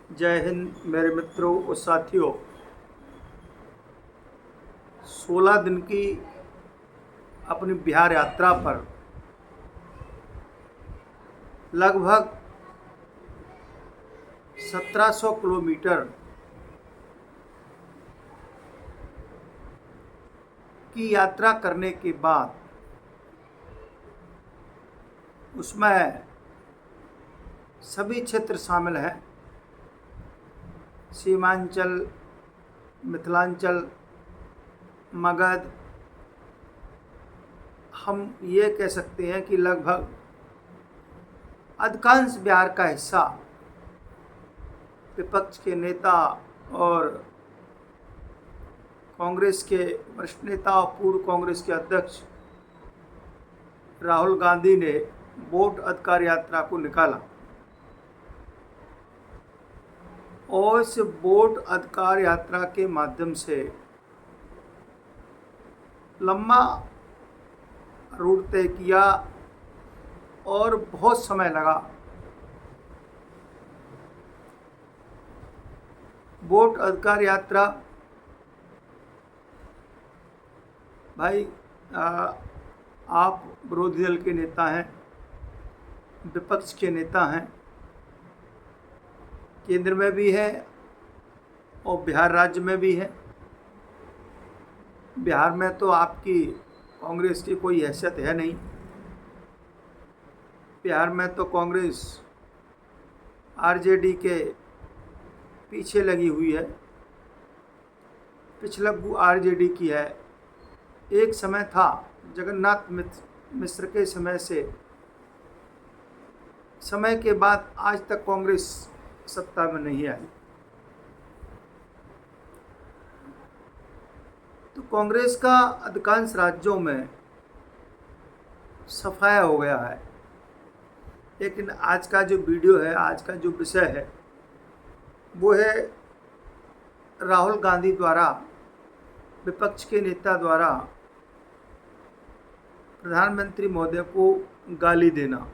जय हिंद मेरे मित्रों और साथियों। 16 दिन की अपनी बिहार यात्रा पर लगभग 1700 किलोमीटर की यात्रा करने के बाद उसमें सभी क्षेत्र शामिल हैं। सीमांचल, मिथिलांचल, मगध। हम ये कह सकते हैं कि लगभग अधिकांश बिहार का हिस्सा विपक्ष के नेता और कांग्रेस के वरिष्ठ नेता और पूर्व कांग्रेस के अध्यक्ष राहुल गांधी ने वोट अधिकार यात्रा को निकाला और इस वोट अधिकार यात्रा के माध्यम से लंबा रूट तय किया और बहुत समय लगा। वोट अधिकार यात्रा भाई, आप विरोधी दल के नेता हैं, विपक्ष के नेता हैं, केंद्र में भी है और बिहार राज्य में भी है। बिहार में तो आपकी कांग्रेस की कोई हैसियत है नहीं। बिहार में तो कांग्रेस आरजेडी के पीछे लगी हुई है, पिछलग्गू आरजेडी की है। एक समय था जगन्नाथ मिश्र के समय के बाद आज तक कांग्रेस सत्ता में नहीं आई। तो कांग्रेस का अधिकांश राज्यों में सफाया हो गया है। लेकिन आज का जो वीडियो है, आज का जो विषय है, वो है राहुल गांधी द्वारा, विपक्ष के नेता द्वारा प्रधानमंत्री महोदय को गाली देना,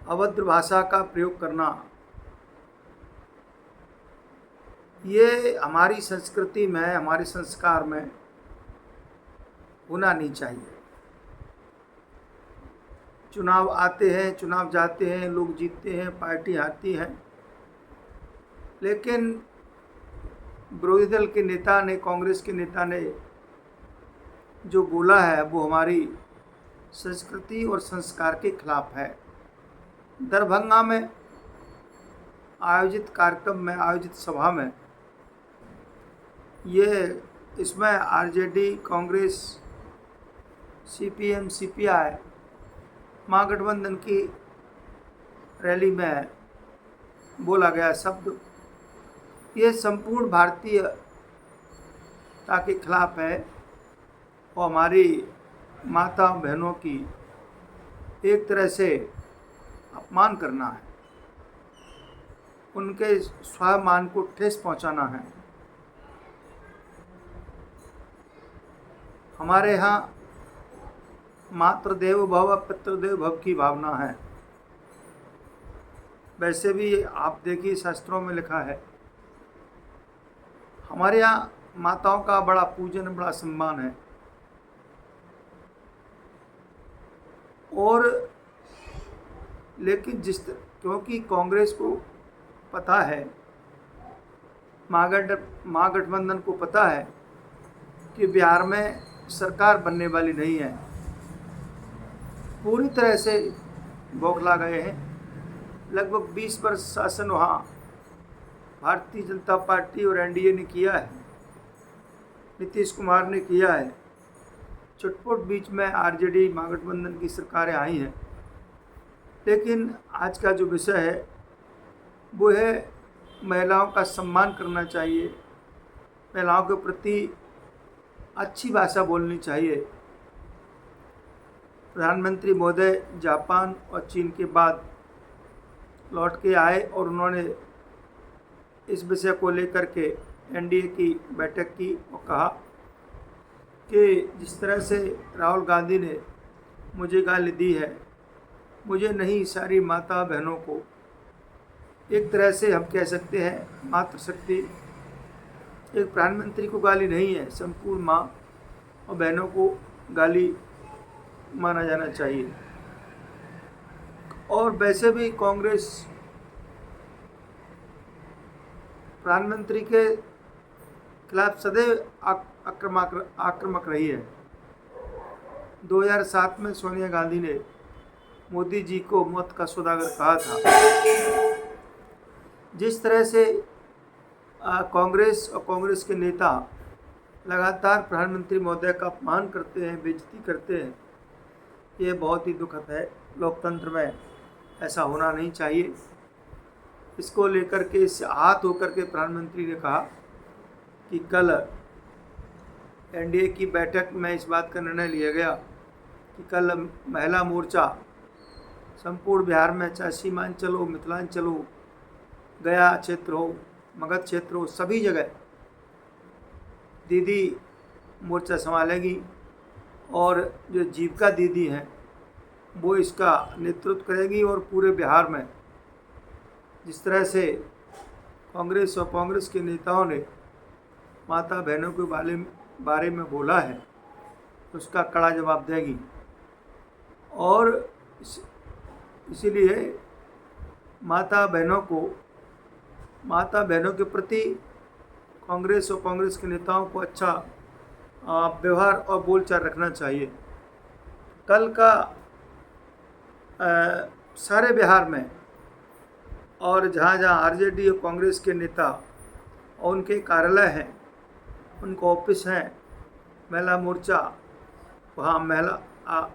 अभद्र भाषा का प्रयोग करना। ये हमारी संस्कृति में, हमारे संस्कार में होना नहीं चाहिए। चुनाव आते हैं, चुनाव जाते हैं, लोग जीतते हैं, पार्टी हारती है, लेकिन विरोधी दल के नेता ने, कांग्रेस के नेता ने जो बोला है वो हमारी संस्कृति और संस्कार के खिलाफ है। दरभंगा में आयोजित कार्यक्रम में, आयोजित सभा में इसमें आरजेडी, कांग्रेस, सीपीएम, सीपीआई, महागठबंधन की रैली में बोला गया शब्द, ये संपूर्ण भारतीयता के खिलाफ है और हमारी माता बहनों की एक तरह से अपमान करना है, उनके स्वाभिमान को ठेस पहुंचाना है। हमारे यहाँ मातृदेवो भव पितृदेवो भव की भावना है। वैसे भी आप देखिए, शास्त्रों में लिखा है, हमारे यहाँ माताओं का बड़ा पूजन, बड़ा सम्मान है। और लेकिन क्योंकि कांग्रेस को पता है, महागठबंधन को पता है कि बिहार में सरकार बनने वाली नहीं है, पूरी तरह से बौखला गए हैं। लगभग 20 वर्ष शासन वहाँ भारतीय जनता पार्टी और एनडीए ने किया है, नीतीश कुमार ने किया है। चुटपुट बीच में आरजेडी, महागठबंधन की सरकारें आई हैं। लेकिन आज का जो विषय है वो है महिलाओं का सम्मान करना चाहिए, महिलाओं के प्रति अच्छी भाषा बोलनी चाहिए। प्रधानमंत्री महोदय जापान और चीन के बाद लौट के आए और उन्होंने इस विषय को लेकर के एनडीए की बैठक की और कहा कि जिस तरह से राहुल गांधी ने मुझे गाली दी है, मुझे नहीं, सारी माता बहनों को एक तरह से हम कह सकते हैं मातृशक्ति एक प्रधानमंत्री को गाली नहीं है, संपूर्ण माँ और बहनों को गाली माना जाना चाहिए। और वैसे भी कांग्रेस प्रधानमंत्री के खिलाफ सदैव आक्रामक रही है। 2007 में सोनिया गांधी ने मोदी जी को मौत का सौदागर कहा था। जिस तरह से कांग्रेस और कांग्रेस के नेता लगातार प्रधानमंत्री महोदय का अपमान करते हैं, बेइज्जती करते हैं, ये बहुत ही दुखद है। लोकतंत्र में ऐसा होना नहीं चाहिए। इसको लेकर के इससे आहत होकर के प्रधानमंत्री ने कहा कि कल एनडीए की बैठक में इस बात का निर्णय लिया गया कि कल महिला मोर्चा संपूर्ण बिहार में, चाहे सीमांचल हो, मिथिलांचल हो, गया क्षेत्र हो, मगध क्षेत्र हो, सभी जगह दीदी मोर्चा संभालेगी और जो जीविका दीदी हैं वो इसका नेतृत्व करेगी। और पूरे बिहार में जिस तरह से कांग्रेस और कांग्रेस के नेताओं ने माता बहनों के बारे में बोला है, उसका कड़ा जवाब देगी। और इसीलिए माता बहनों के प्रति कांग्रेस और कांग्रेस के नेताओं को अच्छा व्यवहार और बोलचाल रखना चाहिए। कल का सारे बिहार में और जहाँ जहाँ आरजेडी और कांग्रेस के नेता और उनके कार्यालय हैं, उनका ऑफिस हैं, महिला मोर्चा वहाँ महिला